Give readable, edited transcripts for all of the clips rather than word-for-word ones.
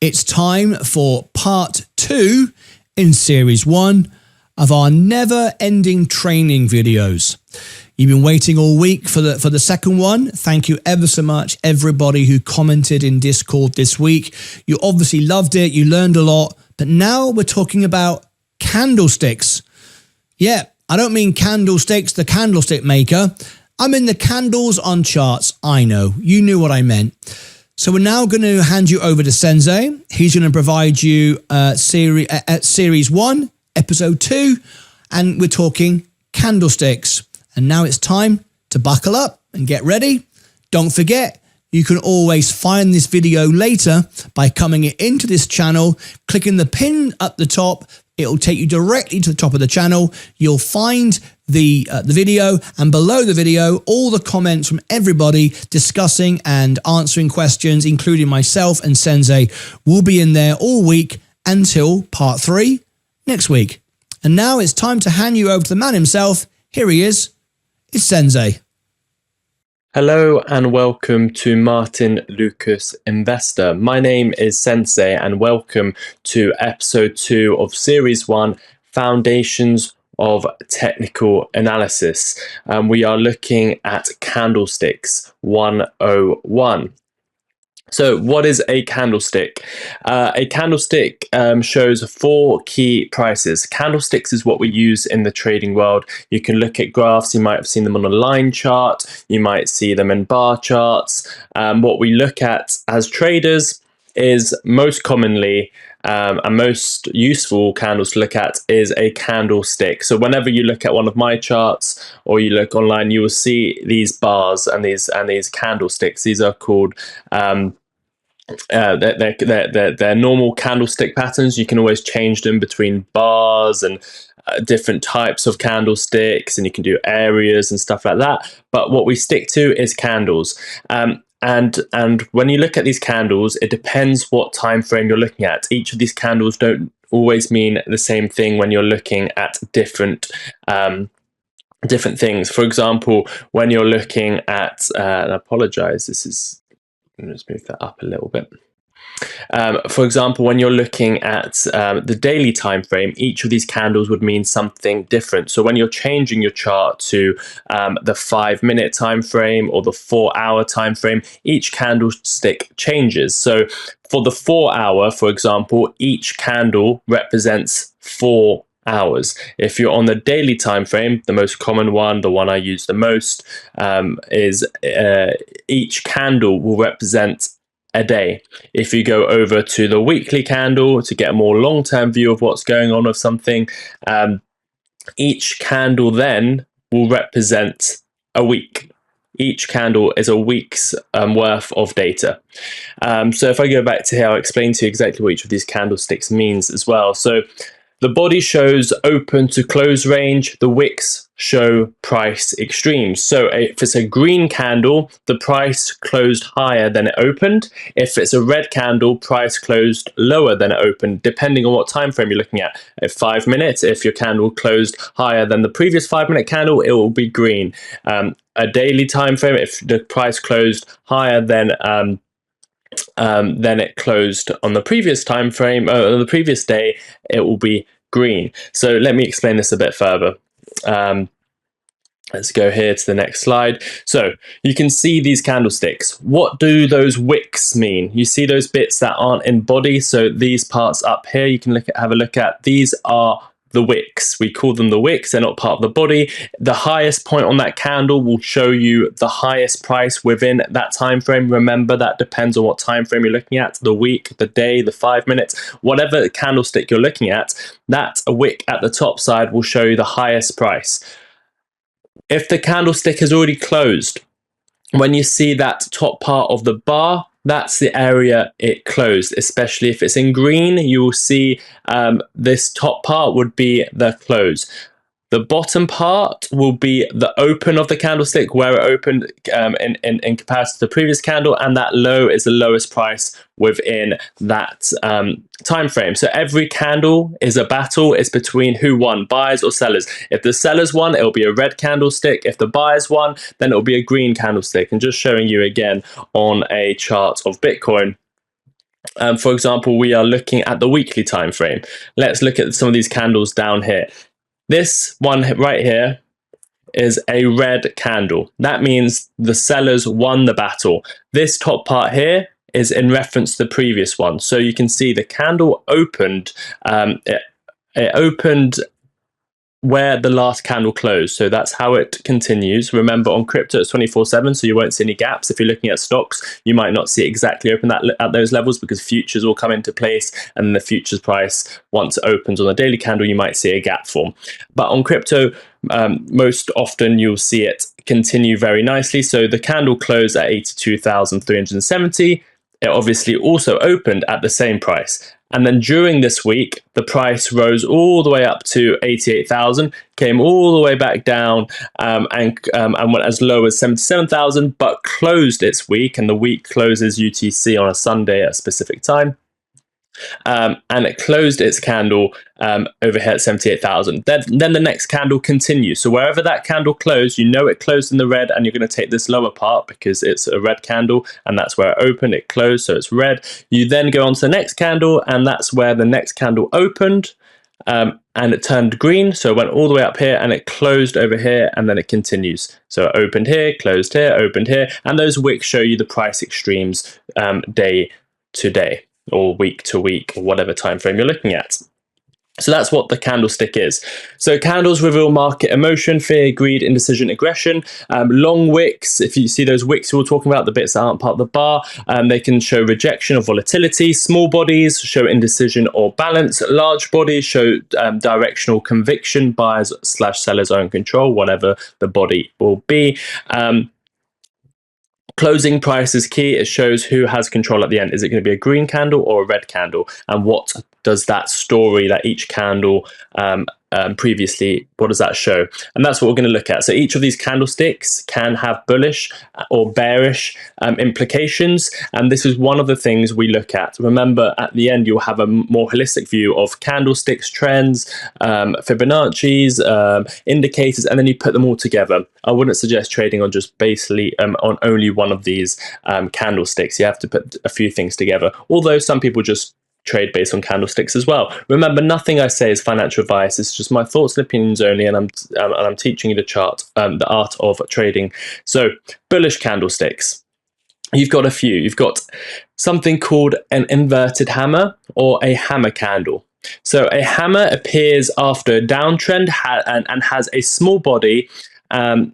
It's time for part 2 in series 1 of our never-ending training videos. You've been waiting all week for the second one. Thank you ever so much, everybody who commented in Discord this week. You obviously loved it, you learned a lot, but now we're talking about candlesticks. Yeah, I don't mean candlesticks, the candlestick maker. I mean the candles on charts. I know, you knew what I meant. So we're now going to hand you over to Sensei. He's going to provide you series 1, episode 2, and we're talking candlesticks. And now it's time to buckle up and get ready. Don't forget, you can always find this video later by coming into this channel, clicking the pin at the top. It'll take you directly to the top of the channel. You'll find the video, and below the video, all the comments from everybody discussing and answering questions, including myself and Sensei, will be in there all week until part 3 next week. And now it's time to hand you over to the man himself. Here he is. It's Sensei. Hello and welcome to Martin Lucas Investor. My name is Sensei and welcome to episode 2 of series 1, Foundations of Technical Analysis. We are looking at candlesticks 101. So what is a candlestick? A candlestick shows 4 key prices. Candlesticks is what we use in the trading world. You can look at graphs, you might have seen them on a line chart, you might see them in bar charts. What we look at as traders is most commonly and most useful candles to look at is a candlestick. So whenever you look at one of my charts or you look online, you will see these bars and these candlesticks. These are called they're normal candlestick patterns. You can always change them between bars and different types of candlesticks, and you can do areas and stuff like that. But what we stick to is candles. And when you look at these candles, it depends what time frame you're looking at. Each of these candles don't always mean the same thing when you're looking at different things. For example, when you're looking at, and I apologize, let's move that up a little bit. For example, when you're looking at the daily time frame, each of these candles would mean something different. So when you're changing your chart to the 5-minute time frame or the 4-hour time frame, each candlestick changes. So for the 4-hour, for example, each candle represents 4 hours. If you're on the daily time frame, the most common one, the one I use the most, is each candle will represent a day. If you go over to the weekly candle to get a more long-term view of what's going on with something, each candle then will represent a week. Each candle is a week's worth of data. So if I go back to here, I'll explain to you exactly what each of these candlesticks means as well. So the body shows open to close range, the wicks show price extremes. So if it's a green candle, the price closed higher than it opened. If it's a red candle, price closed lower than it opened, depending on what time frame you're looking at. At 5 minutes, if your candle closed higher than the previous 5-minute candle, it will be green. A daily time frame, if the price closed higher than it closed on the previous time frame, the previous day, it will be green. So let me explain this a bit further. Let's go here to the next slide. So you can see these candlesticks. What do those wicks mean? You see those bits that aren't in body. So these parts up here, you can have a look at. These are the wicks. We call them the wicks. They're not part of the body. The highest point on that candle will show you the highest price within that time frame. Remember, that depends on what time frame you're looking at, the week, the day, the 5 minutes, whatever candlestick you're looking at, that wick at the top side will show you the highest price. If the candlestick is already closed, when you see that top part of the bar, that's the area it closed. Especially if it's in green, you will see this top part would be the close. The bottom part will be the open of the candlestick, where it opened in comparison to the previous candle, and that low is the lowest price within that time frame. So every candle is a battle. It's between who won, buyers or sellers. If the sellers won, it'll be a red candlestick. If the buyers won, then it'll be a green candlestick. And just showing you again on a chart of Bitcoin. For example, we are looking at the weekly time frame. Let's look at some of these candles down here. This one right here is a red candle. That means the sellers won the battle. This top part here is in reference to the previous one. So you can see the candle opened, it opened where the last candle closed. So that's how it continues. Remember, on crypto it's 24/7, so you won't see any gaps. If you're looking at stocks, you might not see it exactly open at those levels, because futures will come into place, and the futures price, once it opens on the daily candle, you might see a gap form. But on crypto, most often you'll see it continue very nicely. So the candle closed at 82,370. It obviously also opened at the same price. And then during this week, the price rose all the way up to 88,000, came all the way back down, and went as low as 77,000, but closed its week, and the week closes UTC on a Sunday at a specific time. And it closed its candle over here at 78,000. Then the next candle continues. So wherever that candle closed, you know it closed in the red, and you're going to take this lower part because it's a red candle, and that's where it opened. It closed, so it's red. You then go on to the next candle, and that's where the next candle opened, and it turned green. So it went all the way up here, and it closed over here, and then it continues. So it opened here, closed here, opened here, and those wicks show you the price extremes day to day, or week to week, or whatever time frame you're looking at. So that's what the candlestick is. So candles reveal market emotion, fear, greed, indecision, aggression. Long wicks, if you see those wicks we were talking about, the bits that aren't part of the bar, they can show rejection or volatility. Small bodies show indecision or balance. Large bodies show directional conviction, buyers / sellers are in control, whatever the body will be. Closing price is key. It shows who has control at the end. Is it going to be a green candle or a red candle? And what does that story, that each candle previously, what does that show? And that's what we're going to look at. So each of these candlesticks can have bullish or bearish implications. And this is one of the things we look at. Remember, at the end, you'll have a more holistic view of candlesticks, trends, Fibonacci's, indicators, and then you put them all together. I wouldn't suggest trading on just basically on only one of these candlesticks. You have to put a few things together. Although some people just trade based on candlesticks as well. Remember, nothing I say is financial advice. It's just my thoughts and opinions only, and I'm teaching you the art of trading. So, bullish candlesticks. You've got a few. You've got something called an inverted hammer or a hammer candle. So, a hammer appears after a downtrend and has a small body, a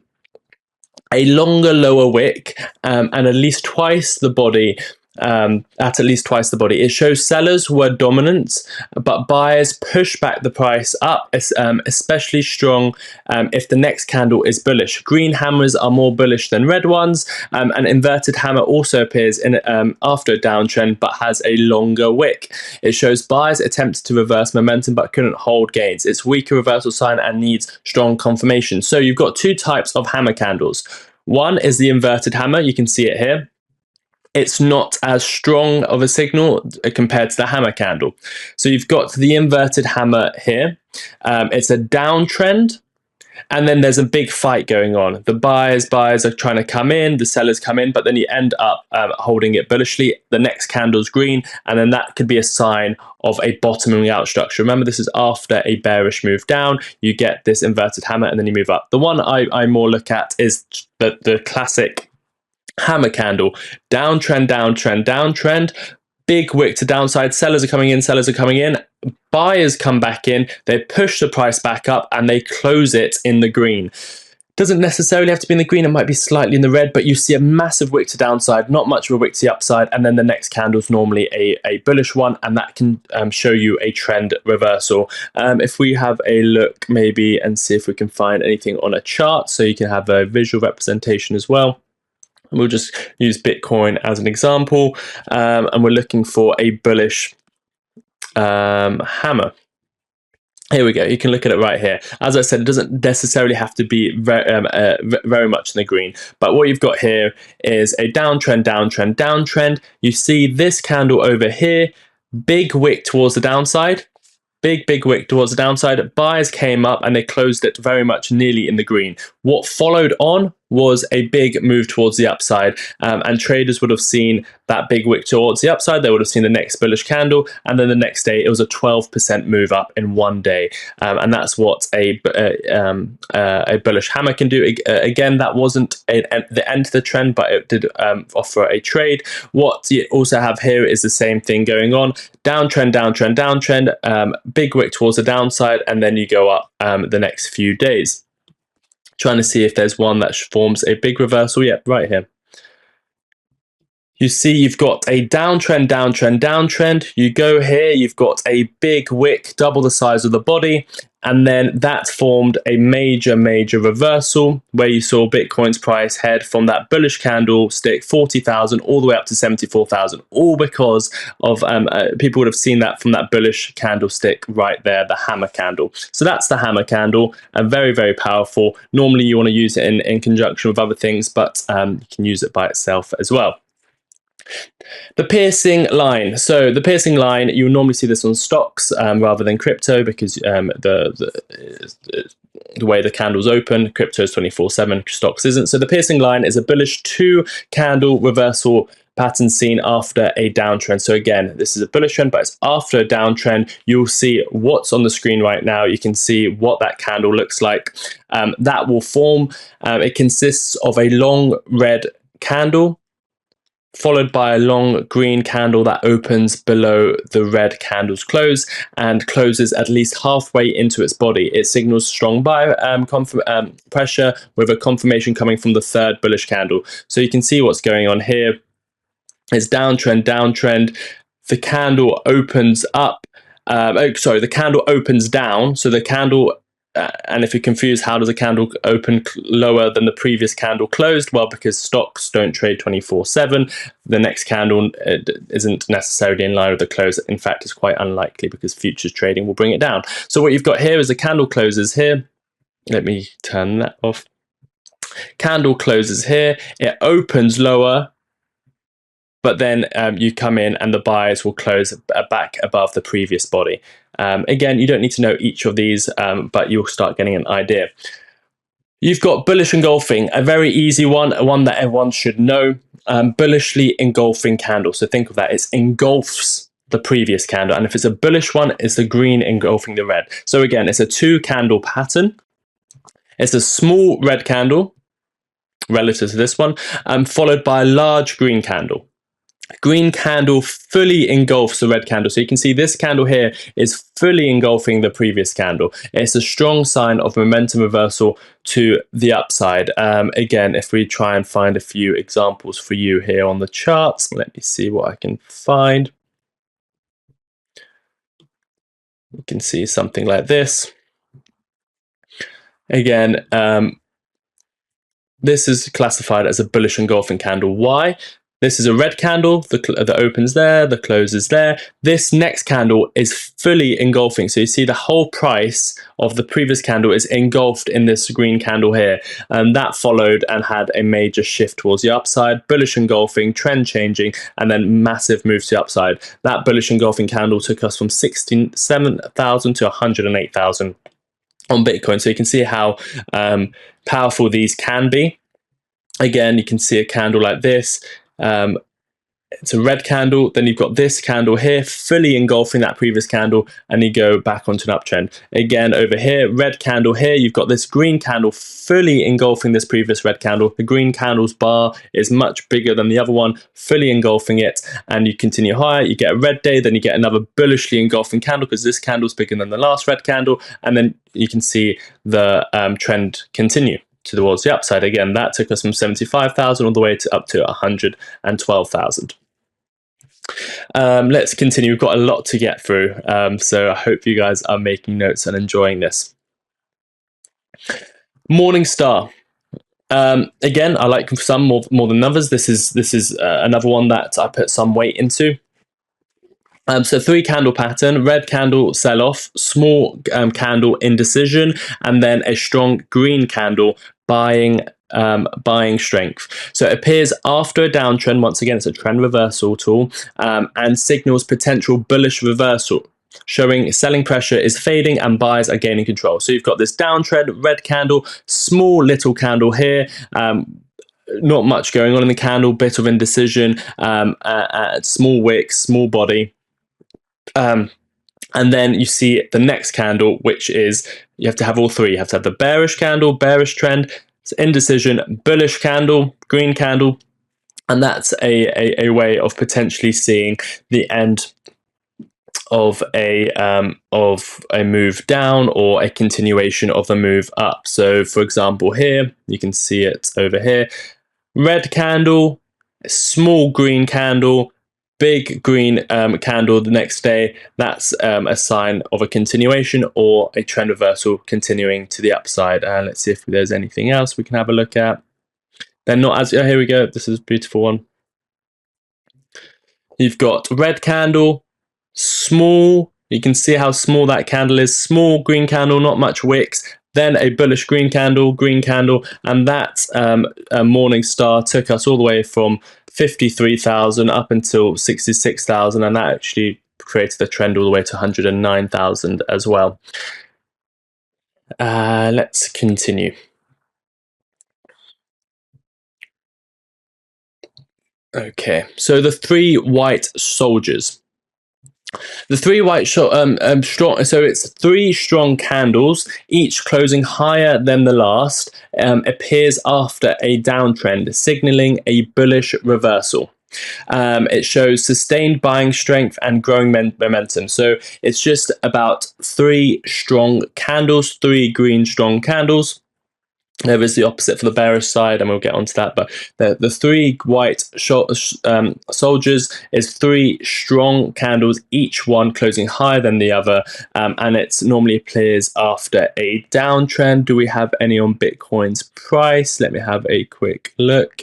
longer lower wick, and at least twice the body. At least twice the body. It shows sellers were dominant, but buyers push back the price up, especially strong if the next candle is bullish. Green hammers are more bullish than red ones. An inverted hammer also appears in after a downtrend, but has a longer wick. It shows buyers attempted to reverse momentum, but couldn't hold gains. It's weaker reversal sign and needs strong confirmation. So you've got two types of hammer candles. One is the inverted hammer. You can see it here. It's not as strong of a signal compared to the hammer candle. So you've got the inverted hammer here. It's a downtrend, and then there's a big fight going on. The buyers are trying to come in, the sellers come in, but then you end up holding it bullishly. The next candle's green, and then that could be a sign of a bottoming out structure. Remember, this is after a bearish move down. You get this inverted hammer, and then you move up. The one I more look at is the classic hammer candle. Downtrend, downtrend, downtrend. Big wick to downside. Sellers are coming in, sellers are coming in. Buyers come back in. They push the price back up, and they close it in the green. Doesn't necessarily have to be in the green. It might be slightly in the red, but you see a massive wick to downside, not much of a wick to the upside, and then the next candle is normally a bullish one, and that can show you a trend reversal. If we have a look maybe and see if we can find anything on a chart, so you can have a visual representation as well. We'll just use Bitcoin as an example, and we're looking for a bullish hammer. Here we go. You can look at it right here. As I said, it doesn't necessarily have to be very much in the green. But what you've got here is a downtrend, downtrend, downtrend. You see this candle over here, big wick towards the downside. Big wick towards the downside. Buyers came up and they closed it very much nearly in the green. What followed on was a big move towards the upside, and traders would have seen that big wick towards the upside. They would have seen the next bullish candle, and then the next day it was a 12% move up in one day, and that's what a bullish hammer can do. Again, that wasn't the end of the trend, but it did offer a trade. What you also have here is the same thing going on: downtrend, downtrend, downtrend, big wick towards the downside, and then you go up the next few days. Trying to see if there's one that forms a big reversal. Yep, right here. You see you've got a downtrend, downtrend, downtrend. You go here, you've got a big wick, double the size of the body, and then that formed a major, major reversal where you saw Bitcoin's price head from that bullish candlestick, 40,000, all the way up to 74,000, all because of people would have seen that from that bullish candlestick right there, the hammer candle. So that's the hammer candle, and very, very powerful. Normally you want to use it in conjunction with other things, but you can use it by itself as well. The piercing line. So the piercing line, you normally see this on stocks rather than crypto, because the way the candles open, crypto is 24/7, stocks isn't. So the piercing line is a bullish 2-candle reversal pattern seen after a downtrend. So again, this is a bullish trend, but it's after a downtrend. You'll see what's on the screen right now. You can see what that candle looks like. That will form. It consists of a long red candle, followed by a long green candle that opens below the red candle's close and closes at least halfway into its body. It signals strong buy pressure with a confirmation coming from the third bullish candle. So you can see what's going on here. It's downtrend, downtrend. The candle opens up. The candle opens down. So the candle, and if you're confused, how does a candle open lower than the previous candle closed? Well, because stocks don't trade 24/7. The next candle isn't necessarily in line with the close. In fact, it's quite unlikely because futures trading will bring it down. So what you've got here is a candle closes here. Let me turn that off. Candle closes here. It opens lower, but then you come in and the buyers will close back above the previous body. Again, you don't need to know each of these, but you'll start getting an idea. You've got bullish engulfing, a very easy one that everyone should know. Bullishly engulfing candle. So think of that, it engulfs the previous candle. And if it's a bullish one, it's the green engulfing the red. So again, it's a 2-candle pattern. It's a small red candle relative to this one, followed by a large green candle. Green candle fully engulfs the red candle. So you can see this candle here is fully engulfing the previous candle. It's a strong sign of momentum reversal to the upside. Again, if we try and find a few examples for you here on the charts, let me see what I can find. You can see something like this. Again, this is classified as a bullish engulfing candle. Why? This is a red candle, the opens there, the close is there. This next candle is fully engulfing. So you see the whole price of the previous candle is engulfed in this green candle here. And that followed and had a major shift towards the upside, bullish engulfing, trend changing, and then massive move to the upside. That bullish engulfing candle took us from 67,000 to 108,000 on Bitcoin. So you can see how powerful these can be. Again, you can see a candle like this. It's a red candle, then you've got this candle here fully engulfing that previous candle, and you go back onto an uptrend. Again, over here, red candle here, you've got this green candle fully engulfing this previous red candle. The green candle's bar is much bigger than the other one, fully engulfing it, and you continue higher. You get a red day, then you get another bullishly engulfing candle because this candle's bigger than the last red candle, and then you can see the trend continue towards the upside. Again, that took us from 75,000 all the way to up to 112,000. Let's continue. We've got a lot to get through, so I hope you guys are making notes and enjoying this. Morningstar. Again, I like some more than others. This is another one that I put some weight into. So 3-candle pattern, red candle sell-off, small candle indecision, and then a strong green candle buying strength. So it appears after a downtrend. Once again, it's a trend reversal tool, and signals potential bullish reversal. showing selling pressure is fading and buyers are gaining control. So you've got this downtrend, red candle, small little candle here. Not much going on in the candle, bit of indecision, small wick, small body. And then you see the next candle, which is, you have to have all three. You have to have the bearish candle, bearish trend, indecision, bullish candle, green candle. And that's a way of potentially seeing the end of a move down or a continuation of the move up. So for example, here, you can see it over here, red candle, small green candle, big green candle the next day. That's a sign of a continuation or a trend reversal continuing to the upside. Let's see if there's anything else we can have a look at. They're not as, here we go. This is a beautiful one. You've got red candle, small. You can see how small that candle is. Small green candle, not much wicks. Then a bullish green candle, and that morning star took us all the way from 53,000 up until 66,000, and that actually created a trend all the way to 109,000 as well. Let's continue. Okay, so the three white soldiers. The three white strong, so it's three strong candles, each closing higher than the last, appears after a downtrend, signaling a bullish reversal. It shows sustained buying strength and growing momentum. So it's just about three strong candles, three green strong candles. There is the opposite for the bearish side, and we'll get onto that. But the three white soldiers is three strong candles, each one closing higher than the other, and it normally appears after a downtrend. Do we have any on Bitcoin's price? Let me have a quick look.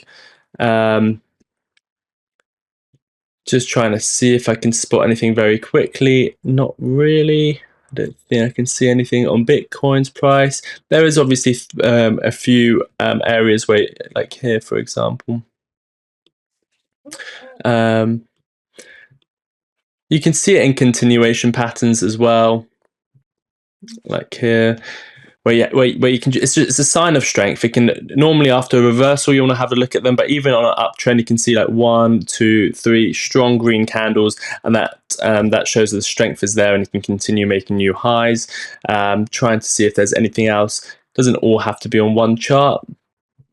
Just trying to see if I can spot anything very quickly. Not really. I don't think I can see anything on Bitcoin's price. There is obviously a few areas where, like here, for example, you can see it in continuation patterns as well, like here. Where you can, it's a sign of strength. It can normally, after a reversal, you want to have a look at them, but even on an uptrend, you can see like 1, 2, 3 strong green candles, and that shows that the strength is there, and you can continue making new highs. Trying to see if there's anything else. Doesn't all have to be on one chart.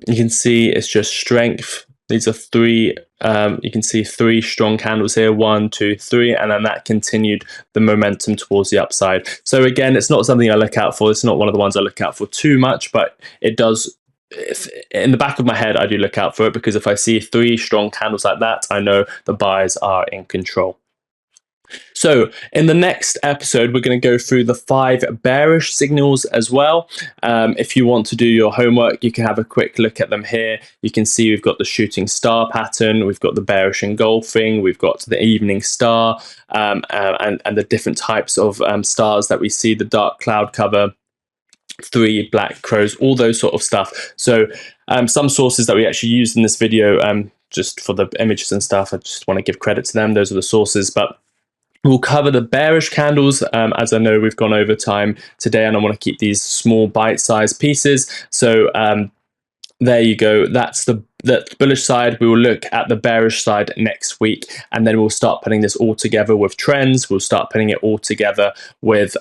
You can see it's just strength. These are three. You can see three strong candles here, 1, 2, 3, and then that continued the momentum towards the upside. So again, it's not something I look out for. It's not one of the ones I look out for too much, but it does. In the back of my head, I do look out for it, because if I see three strong candles like that, I know the buyers are in control. So in the next episode, we're going to go through the 5 bearish signals as well. If you want to do your homework, you can have a quick look at them here. You can see we've got the shooting star pattern, we've got the bearish engulfing, we've got the evening star, and the different types of stars that we see, the dark cloud cover, 3 black crows, all those sort of stuff. So some sources that we actually used in this video, just for the images and stuff, I just want to give credit to them. Those are the sources, but we'll cover the bearish candles, as I know we've gone over time today, and I want to keep these small bite-sized pieces. So there you go. That's the bullish side. We will look at the bearish side next week, and then we'll start putting this all together with trends. We'll start putting it all together with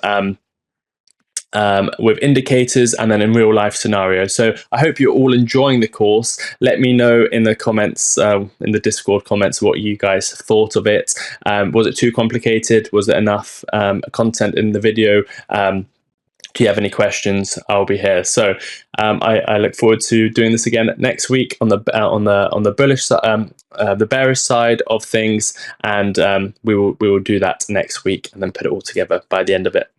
indicators, and then in real life scenarios. So I hope you're all enjoying the course. Let me know in the comments, in the Discord comments, what you guys thought of it. Was it too complicated? Was there enough content in the video? Do you have any questions? I'll be here. So I look forward to doing this again next week on the bullish the bearish side of things, and we will do that next week and then put it all together by the end of it.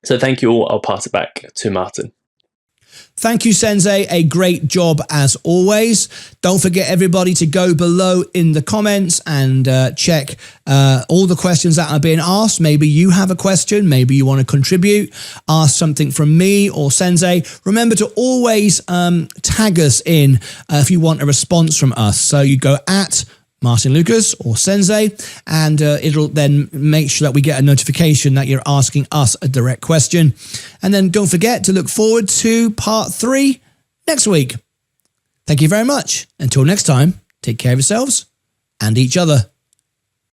So thank you all. I'll pass it back to Martin. Thank you, Sensei. A great job as always. Don't forget, everybody, to go below in the comments and check all the questions that are being asked. Maybe you have a question. Maybe you want to contribute. Ask something from me or Sensei. Remember to always tag us in if you want a response from us. So you go at Martin Lucas or Sensei, and it'll then make sure that we get a notification that you're asking us a direct question. And then don't forget to look forward to part 3 next week. Thank you very much. Until next time, take care of yourselves and each other.